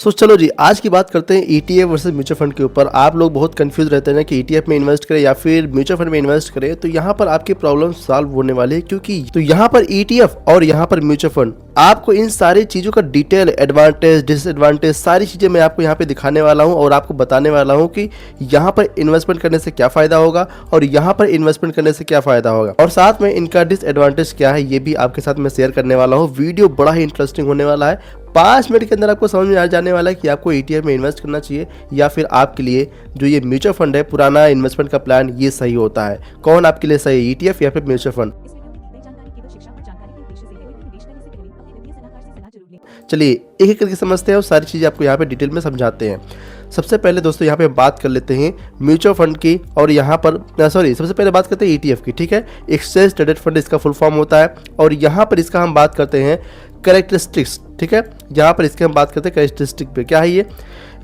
चलो जी, आज की बात करते हैं ईटीएफ वर्सेस म्यूचुअल फंड के ऊपर। आप लोग बहुत कंफ्यूज रहते हैं ना कि ईटीएफ में इन्वेस्ट करें या फिर म्यूचुअल फंड में इन्वेस्ट करें। तो यहाँ पर आपकी प्रॉब्लम सॉल्व होने वाली है, क्योंकि तो यहाँ पर ईटीएफ और यहाँ पर म्यूचुअल फंड, आपको इन सारी चीज़ों का डिटेल, एडवांटेज, डिसएडवांटेज, सारी चीज़ें मैं आपको यहाँ पे दिखाने वाला हूँ और आपको बताने वाला हूँ कि यहाँ पर इन्वेस्टमेंट करने से क्या फ़ायदा होगा और यहाँ पर इन्वेस्टमेंट करने से क्या फ़ायदा होगा, और साथ में इनका डिसएडवांटेज क्या है ये भी आपके साथ मैं शेयर करने वाला हूँ। वीडियो बड़ा ही इंटरेस्टिंग होने वाला है। 5 मिनट के अंदर आपको समझ में आ जाने वाला है कि आपको ईटीएफ में इन्वेस्ट करना चाहिए या फिर आपके लिए जो ये म्यूचुअल फंड है, पुराना इन्वेस्टमेंट का प्लान, ये सही होता है। कौन आपके लिए सही है, ईटीएफ या फिर म्यूचुअल फंड? चलिए एक एक करके समझते हैं और सारी चीज़ें आपको यहाँ पे डिटेल में समझाते हैं। सबसे पहले दोस्तों यहाँ पे बात कर लेते हैं म्यूचुअल फंड की, और यहाँ पर सबसे पहले बात करते हैं ईटीएफ की। ठीक है, एक्सचेंज ट्रेडेड फंड इसका फुल फॉर्म होता है, और यहाँ पर इसका हम बात करते हैं कैरेक्टरिस्टिक्स। ठीक है, यहाँ पर इसके हम बात करते हैं कैरेक्टरिस्टिक पे। क्या है ये?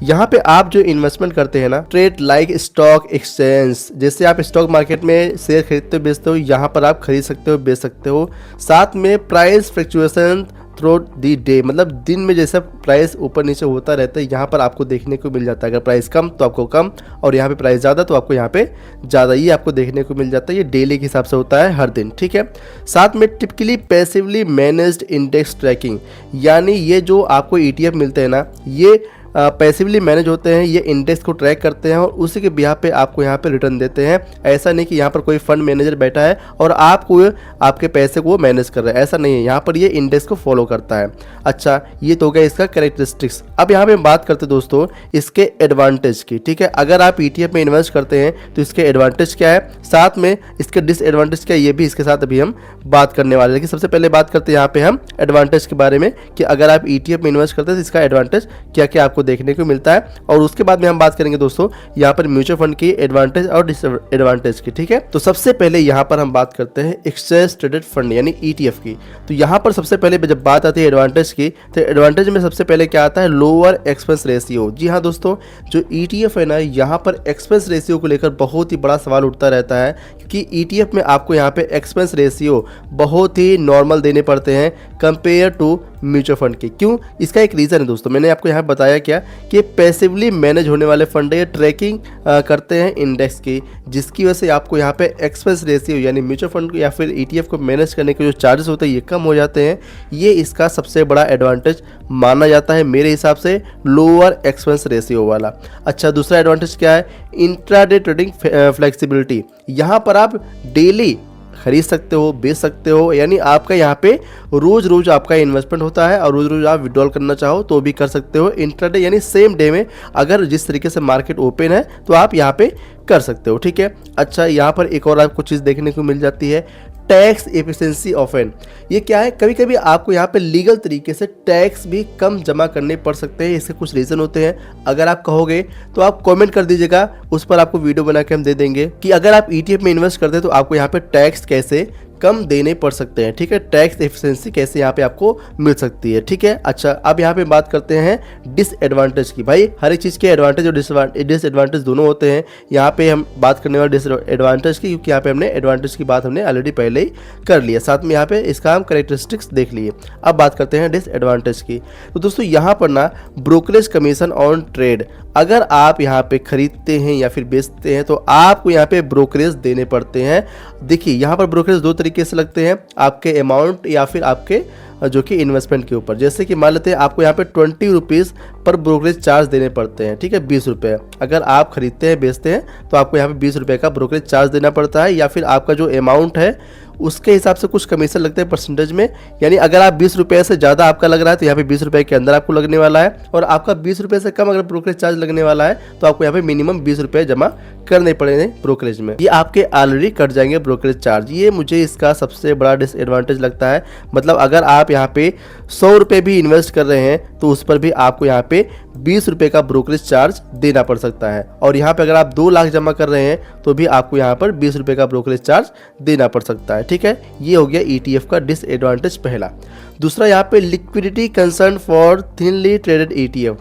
यहाँ पे आप जो इन्वेस्टमेंट करते हैं ना, ट्रेड लाइक स्टॉक एक्सचेंज, जैसे आप स्टॉक मार्केट में शेयर खरीदते हो बेचते हो, यहाँ पर आप खरीद सकते हो बेच सकते हो। साथ में price fluctuation through the day, मतलब दिन में जैसा प्राइस ऊपर नीचे होता रहता है, यहाँ पर आपको देखने को मिल जाता है। अगर प्राइस कम तो आपको कम, और यहाँ पे प्राइस ज़्यादा तो आपको यहाँ पे ज़्यादा, ये आपको देखने को मिल जाता है। ये डेली के हिसाब से होता है, हर दिन। ठीक है, साथ में typically passively managed index tracking, यानी ये जो आपको ईटीएफ मिलते हैं ना, ये पैसिवली मैनेज होते हैं, ये इंडेक्स को ट्रैक करते हैं और उसी के बिहाफ पे आपको यहाँ पे रिटर्न देते हैं। ऐसा नहीं कि यहाँ पर कोई फंड मैनेजर बैठा है और आपको आपके पैसे को मैनेज कर रहा है, ऐसा नहीं है। यहाँ पर ये इंडेक्स को फॉलो करता है। अच्छा, ये तो हो गया इसका कैरेक्टरिस्टिक्स। अब यहाँ पे बात करते हैं दोस्तों इसके एडवांटेज की। ठीक है, अगर आप ईटीएफ में इन्वेस्ट करते हैं तो इसके एडवांटेज क्या है, साथ में इसके डिसएडवांटेज क्या है, ये भी इसके साथ अभी हम बात करने वाले हैं। लेकिन सबसे पहले बात करते हैं यहाँ पे हम एडवांटेज के बारे में, कि अगर आप ईटीएफ में इन्वेस्ट करते हैं तो इसका एडवांटेज क्या क्या आपको देखने को मिलता है, और उसके बाद में हम बात करेंगे दोस्तों यहाँ पर म्यूचुअल फंड की एडवांटेज और डिसएडवांटेज की। ठीक है, तो सबसे पहले यहाँ पर हम बात करते हैं एक्सचेंज ट्रेडेड फंड यानी ईटीएफ की। तो यहाँ पर सबसे पहले जब बात आती है एडवांटेज की, तो एडवांटेज में सबसे पहले क्या आता है, लोअर एक्सपेंस रेशियो। जी हाँ दोस्तों, जो ईटीएफ है ना, यहाँ पर एक्सपेंस रेशियो को लेकर बहुत ही बड़ा सवाल उठता रहता है, क्योंकि ईटीएफ में आपको यहाँ पे एक्सपेंस रेशियो बहुत ही नॉर्मल देने पड़ते हैं कंपेयर टू म्यूचुअल फंड के। क्यों? इसका एक रीज़न है दोस्तों, मैंने आपको यहाँ बताया क्या कि पैसिवली मैनेज होने वाले फंड है, ट्रैकिंग करते हैं इंडेक्स की, जिसकी वजह से आपको यहाँ पे एक्सपेंस रेशियो यानी म्यूचुअल फंड या फिर ईटीएफ को मैनेज करने के जो चार्जेस होते हैं ये कम हो जाते हैं। ये इसका सबसे बड़ा एडवांटेज माना जाता है मेरे हिसाब से, लोअर एक्सपेंस रेशियो वाला। अच्छा, दूसरा एडवांटेज क्या है, इंट्राडे ट्रेडिंग फ्लेक्सिबिलिटी। यहाँ पर आप डेली खरीद सकते हो बेच सकते हो, यानी आपका यहाँ पे रोज रोज आपका इन्वेस्टमेंट होता है और रोज रोज आप विड्रॉल करना चाहो तो भी कर सकते हो। इंट्राडे यानी सेम डे में, अगर जिस तरीके से मार्केट ओपन है तो आप यहाँ पे कर सकते हो। ठीक है, अच्छा, यहाँ पर एक और आपको चीज़ देखने को मिल जाती है, टैक्स एफिशिएंसी ऑफन। ये क्या है, कभी कभी आपको यहाँ पे लीगल तरीके से टैक्स भी कम जमा करने पड़ सकते हैं। इसके कुछ रीज़न होते हैं, अगर आप कहोगे तो आप कमेंट कर दीजिएगा, उस पर आपको वीडियो बना के हम दे देंगे कि अगर आप ईटीएफ में इन्वेस्ट करते हैं तो आपको यहाँ पे टैक्स कैसे कम देने पड़ सकते हैं। ठीक है, टैक्स एफिशिएंसी कैसे यहाँ पे आपको मिल सकती है। ठीक है, अच्छा, अब यहाँ पे बात करते हैं डिसएडवांटेज की। भाई हर एक चीज़ के एडवांटेज और डिसएडवांटेज दोनों होते हैं। यहाँ पे हम बात करने वाले डिसएडवांटेज की, क्योंकि यहाँ पे हमने एडवांटेज की बात हमने ऑलरेडी पहले ही कर लिया, साथ में यहाँ पे इसका हम कैरेक्टरिस्टिक्स देख लिए। अब बात करते हैं डिसएडवांटेज की। तो दोस्तों यहाँ पर ना ब्रोकरेज कमीशन ऑन ट्रेड, अगर आप यहाँ पे खरीदते हैं या फिर बेचते हैं तो आपको यहाँ पे ब्रोकरेज देने पड़ते हैं। देखिए यहाँ पर ब्रोकरेज दो तरीके से लगते हैं, आपके अमाउंट या फिर आपके जो कि इन्वेस्टमेंट के ऊपर। जैसे कि मान लेते हैं आपको यहाँ पे 20 रुपीज़ पर ब्रोकरेज चार्ज देने पड़ते हैं। ठीक है, 20 रुपये अगर आप खरीदते हैं बेचते हैं तो आपको यहाँ पे 20 रुपये का ब्रोकरेज चार्ज देना पड़ता है, या फिर आपका जो अमाउंट है उसके हिसाब से कुछ कमीशन लगते हैं परसेंटेज में। यानी अगर आप 20 रुपये से ज़्यादा आपका लग रहा है तो यहाँ पे 20 रुपये के अंदर आपको लगने वाला है, और आपका 20 रुपये से कम अगर ब्रोकरेज चार्ज लगने वाला है तो आपको यहाँ पे मिनिमम 20 रुपये जमा करने पड़ेंगे ब्रोकरेज में। ये आपके ऑलरेडी कट जाएंगे ब्रोकरेज चार्ज। ये मुझे इसका सबसे बड़ा डिसएडवांटेज लगता है। मतलब अगर आप यहाँ पे 100 रुपये भी इन्वेस्ट कर रहे हैं तो उस पर भी आपको यहाँ पे 20 रुपये का ब्रोकरेज चार्ज देना पड़ सकता है, और यहाँ पे अगर आप 2 लाख जमा कर रहे हैं तो भी आपको यहाँ पर 20 रुपये का ब्रोकरेज चार्ज देना पड़ सकता है। ठीक है, ये हो गया ईटीएफ का डिसएडवांटेज पहला। दूसरा यहाँ पे liquidity concern for thinly traded ETF.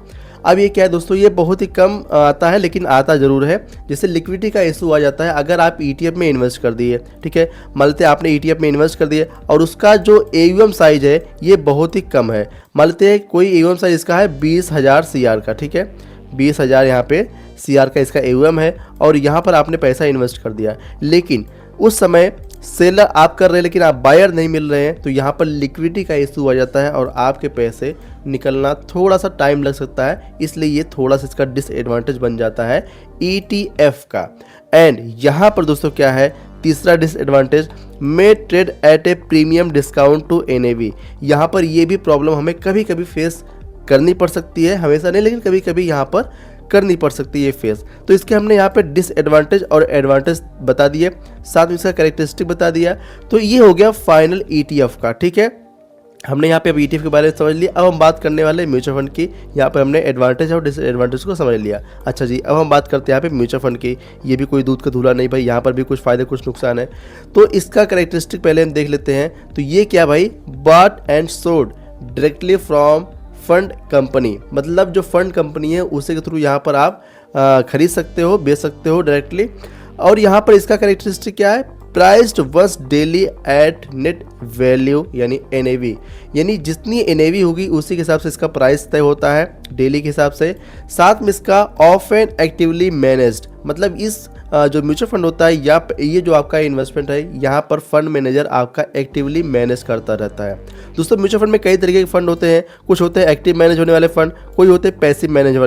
अब ये क्या है दोस्तों, ये बहुत ही कम आता है लेकिन आता ज़रूर है। जैसे लिक्विडिटी का इशू आ जाता है अगर आप ETF में इन्वेस्ट कर दिए, ठीक है, मान लेते हैं आपने ETF में इन्वेस्ट कर दिए और उसका जो AUM साइज है ये बहुत ही कम है। मान लेते हैं कोई AUM साइज इसका है 20,000 CR का, ठीक है, 20,000 यहाँ पे CR का इसका AUM है और यहाँ पर आपने पैसा इन्वेस्ट कर दिया, लेकिन उस समय सेलर आप कर रहे हैं लेकिन आप बायर नहीं मिल रहे हैं, तो यहाँ पर लिक्विडिटी का इशू आ जाता है और आपके पैसे निकलना थोड़ा सा टाइम लग सकता है। इसलिए ये थोड़ा सा इसका डिसएडवांटेज बन जाता है ETF का। एंड यहाँ पर दोस्तों क्या है तीसरा disadvantage, may trade at a premium discount to NAV। यहाँ पर ये भी प्रॉब्लम हमें कभी कभी फेस करनी पड़ सकती है, हमेशा नहीं लेकिन कभी कभी यहाँ पर करनी पड़ सकती है फेस। तो इसके हमने यहाँ पे डिसएडवांटेज और एडवांटेज बता दिए, साथ में इसका कैरेक्टरिस्टिक बता दिया। तो ये हो गया फाइनल ETF का, ठीक है। हमने यहाँ पे अब ETF के बारे में समझ लिया। अब हम बात करने वाले म्यूचुअल फंड की। यहाँ पे हमने एडवांटेज और डिसएडवांटेज को समझ लिया। अच्छा जी, अब हम बात करते हैं यहाँ पे म्यूचुअल फंड की। ये भी कोई दूध का धूला नहीं भाई, यहाँ पर भी कुछ फ़ायदे कुछ नुकसान है। तो इसका कैरेक्टरिस्टिक पहले हम देख लेते हैं। तो ये क्या भाई, bought and sold directly from fund company, मतलब जो फंड कंपनी है उसी के थ्रू यहाँ पर आप खरीद सकते हो, बेच सकते हो डायरेक्टली। और यहाँ पर इसका कैरेक्टरिस्टिक क्या है, priced once daily at net value यानी NAV, यानी जितनी NAV होगी उसी के हिसाब से इसका प्राइस तय होता है डेली के हिसाब से। साथ में इसका ऑफ एंड एक्टिवली मैनेज्ड, मतलब इस जो म्यूचुअल फंड होता है या ये जो आपका इन्वेस्टमेंट है यहाँ पर फंड मैनेजर आपका एक्टिवली मैनेज करता रहता है। दोस्तों म्यूचुअल फंड में कई तरीके के फंड होते हैं, कुछ होते हैं एक्टिव मैनेज होने वाले फंड, कोई होते हैं पैसिव मैनेज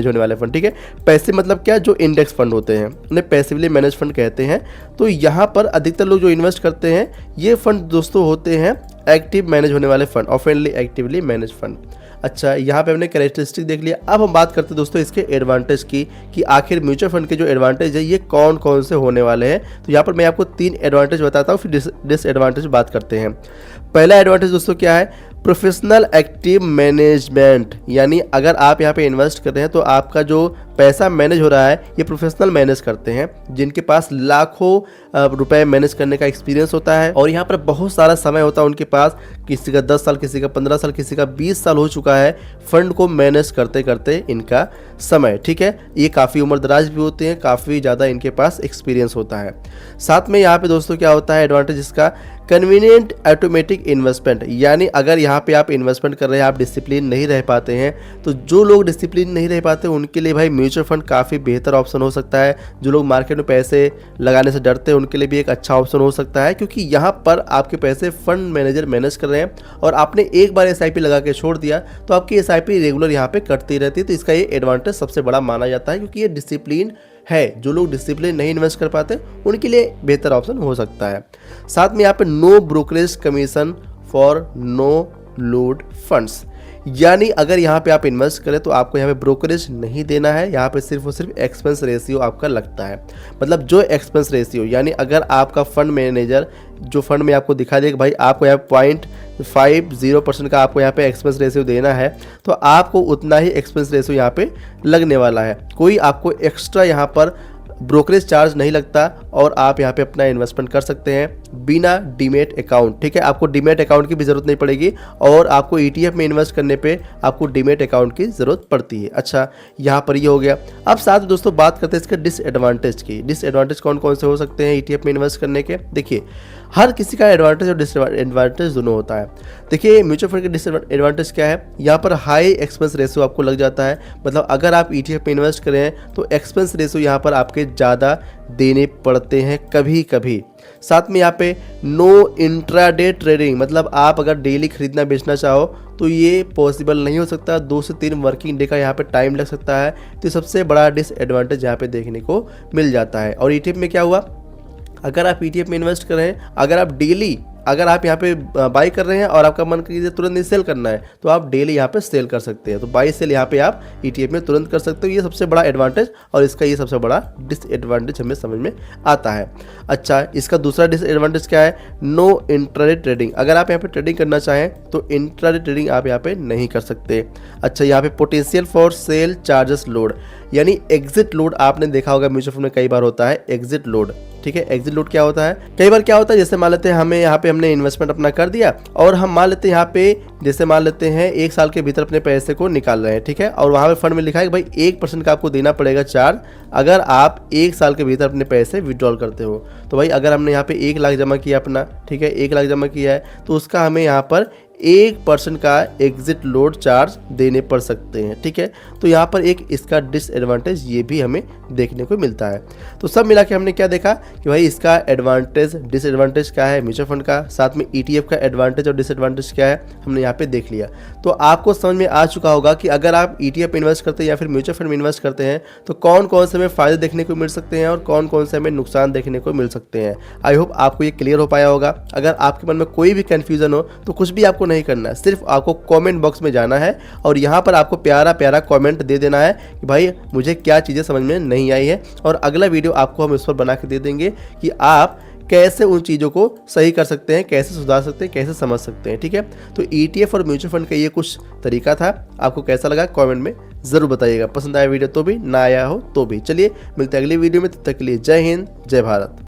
होने वाले फंड, ठीक है। पैसिव मतलब क्या, जो इंडेक्स फंड होते हैं उन्हें पैसिवली मैनेज फंड कहते हैं। तो यहाँ पर अधिकतर लोग जो इन्वेस्ट करते हैं ये फंड दोस्तों होते हैं एक्टिव मैनेज होने वाले फंड, ऑफेनली एक्टिवली मैनेज फंड। अच्छा, यहाँ पे हमने कैरेक्टरिस्टिक देख लिया। अब हम बात करते हैं दोस्तों इसके एडवांटेज की, कि आखिर म्यूचुअल फंड के जो एडवांटेज है ये कौन कौन से होने वाले हैं। तो यहाँ पर मैं आपको 3 एडवांटेज बताता हूँ, फिर डिसएडवांटेज बात करते हैं। पहला एडवांटेज दोस्तों क्या है, प्रोफेशनल एक्टिव मैनेजमेंट, यानी अगर आप यहाँ पे इन्वेस्ट कर रहे हैं तो आपका जो पैसा मैनेज हो रहा है ये प्रोफेशनल मैनेज करते हैं, जिनके पास लाखों रुपए मैनेज करने का एक्सपीरियंस होता है और यहाँ पर बहुत सारा समय होता है उनके पास। किसी का 10 साल, किसी का 15 साल, किसी का 20 साल हो चुका है फंड को मैनेज करते करते इनका समय, ठीक है। ये काफ़ी उम्रदराज भी होते हैं, काफ़ी ज़्यादा इनके पास एक्सपीरियंस होता है। साथ में यहाँ पे दोस्तों क्या होता है एडवांटेज इसका, कन्वीनियंट ऑटोमेटिक इन्वेस्टमेंट, यानी अगर यहाँ पे आप इन्वेस्टमेंट कर रहे हैं, आप डिसिप्लिन नहीं रह पाते हैं, तो जो लोग डिसिप्लिन नहीं रह पाते उनके लिए भाई म्यूचुअल फंड काफ़ी बेहतर ऑप्शन हो सकता है। जो लोग मार्केट में पैसे लगाने से डरते हैं उनके लिए भी एक अच्छा ऑप्शन हो सकता है, क्योंकि यहाँ पर आपके पैसे फंड मैनेजर मैनेज कर रहे हैं और आपने एक बार SIP लगा के छोड़ दिया तो आपकी SIP रेगुलर यहाँ पे कटती रहती है। तो इसका ये एडवांटेज सबसे बड़ा माना जाता है, क्योंकि ये डिसिप्लिन है। जो लोग डिसिप्लिन नहीं इन्वेस्ट कर पाते उनके लिए बेहतर ऑप्शन हो सकता है। साथ में यहाँ पे no brokerage commission for no load funds, यानी अगर यहाँ पे आप इन्वेस्ट करें तो आपको यहाँ पे ब्रोकरेज नहीं देना है, यहाँ पे सिर्फ और सिर्फ एक्सपेंस रेशियो आपका लगता है। मतलब जो एक्सपेंस रेशियो, यानी अगर आपका फंड मैनेजर जो फंड में आपको दिखा दे कि भाई आपको यहाँ 0.50% का आपको यहाँ पे एक्सपेंस रेशियो देना है, तो आपको उतना ही एक्सपेंस रेशियो यहाँ पे लगने वाला है। कोई आपको एक्स्ट्रा यहाँ पर ब्रोकरेज चार्ज नहीं लगता और आप यहाँ पे अपना इन्वेस्टमेंट कर सकते हैं बिना डीमेट अकाउंट, ठीक है। आपको डीमेट अकाउंट की भी ज़रूरत नहीं पड़ेगी और आपको ETF में इन्वेस्ट करने पे आपको डीमेट अकाउंट की ज़रूरत पड़ती है। अच्छा, यहाँ पर ये हो गया। अब साथ में दोस्तों बात करते हैं इसके डिसएडवांटेज की। डिसएडवांटेज कौन कौन से हो सकते हैं ETF में इन्वेस्ट करने के। देखिए, हर किसी का एडवांटेज और डिसएडवांटेज दोनों होता है। देखिए, म्यूचुअल फंड के डिसएडवांटेज क्या है, यहाँ पर हाई एक्सपेंस रेशियो आपको लग जाता है। मतलब अगर आप ETF में इन्वेस्ट करें तो एक्सपेंस रेशियो यहाँ पर आपके ज़्यादा देने पड़ते हैं कभी कभी। साथ में यहाँ पे नो इंट्राडे ट्रेडिंग, मतलब आप अगर डेली खरीदना बेचना चाहो तो ये पॉसिबल नहीं हो सकता, 2 से 3 वर्किंग डे का यहाँ पे टाइम लग सकता है। तो सबसे बड़ा डिसएडवांटेज यहाँ पे देखने को मिल जाता है। और ETF में क्या हुआ, अगर आप ETF में इन्वेस्ट कर रहे हैं, अगर आप डेली अगर आप यहाँ पे बाई कर रहे हैं और आपका मन कीजिए तुरंत ही सेल करना है तो आप डेली यहाँ पे सेल कर सकते हैं। तो बाई सेल यहाँ पे आप ETF में तुरंत कर सकते हो। ये सबसे बड़ा एडवांटेज और इसका ये सबसे बड़ा डिसएडवांटेज हमें समझ में आता है। अच्छा, इसका दूसरा डिसएडवांटेज क्या है, नो इंट्राडे ट्रेडिंग। अगर आप यहाँ पे ट्रेडिंग करना चाहें तो इंट्राडे ट्रेडिंग आप यहाँ पे नहीं कर सकते। अच्छा, यहाँ पे potential for sale charges load, यानी एग्जिट लोड आपने देखा होगा म्यूचुअल फंड में कई बार होता है एग्जिट लोड। ठीक है। एग्जिट लोड क्या होता है, कई बार क्या होता है जैसे मान लेते हैं हमें यहाँ पे हमने इन्वेस्टमेंट अपना कर दिया और हम मान लेते हैं यहाँ पे जैसे मान लेते हैं 1 साल के भीतर अपने पैसे को निकाल रहे हैं, ठीक है। और वहाँ पे फंड में लिखा है कि भाई 1% का आपको देना पड़ेगा चार्ज अगर आप 1 साल के भीतर अपने पैसे विड्रॉल करते हो। तो भाई अगर हमने यहाँ पे 1 लाख जमा किया अपना, ठीक है, 1 लाख जमा किया है तो उसका हमें यहाँ पर 1% का एग्जिट लोड चार्ज देने पड़ सकते हैं, ठीक है। तो यहाँ पर एक इसका डिसएडवांटेज ये भी हमें देखने को मिलता है। तो सब मिला के हमने क्या देखा कि भाई इसका एडवांटेज डिसएडवांटेज क्या है म्यूचुअल फंड का, साथ में ETF का एडवांटेज और डिसएडवांटेज क्या है हमने यहाँ पे देख लिया। तो आपको समझ में आ चुका होगा कि अगर आप ETF इन्वेस्ट करते हैं या फिर म्यूचुअल फंड में इन्वेस्ट करते हैं तो कौन कौन से हमें फ़ायदे देखने को मिल सकते हैं और कौन कौन से हमें नुकसान देखने को मिल सकते हैं। आई होप आपको ये क्लियर हो पाया होगा। अगर आपके मन में कोई भी कन्फ्यूज़न हो तो कुछ भी आपको नहीं करना है, सिर्फ आपको कमेंट बॉक्स में जाना है और यहाँ पर आपको प्यारा प्यारा कमेंट दे देना है कि भाई मुझे क्या चीज़ें समझ में नहीं आई है, और अगला वीडियो आपको हम इस पर बना के दे देंगे कि आप कैसे उन चीज़ों को सही कर सकते हैं, कैसे सुधार सकते हैं, कैसे समझ सकते हैं, ठीक है। तो ETF और म्यूचुअल फंड का ये कुछ तरीका था। आपको कैसा लगा कमेंट में ज़रूर बताइएगा। पसंद आया वीडियो तो भी, ना आया हो तो भी। चलिए मिलते हैं अगली वीडियो में, तब तक के लिए जय हिंद जय भारत।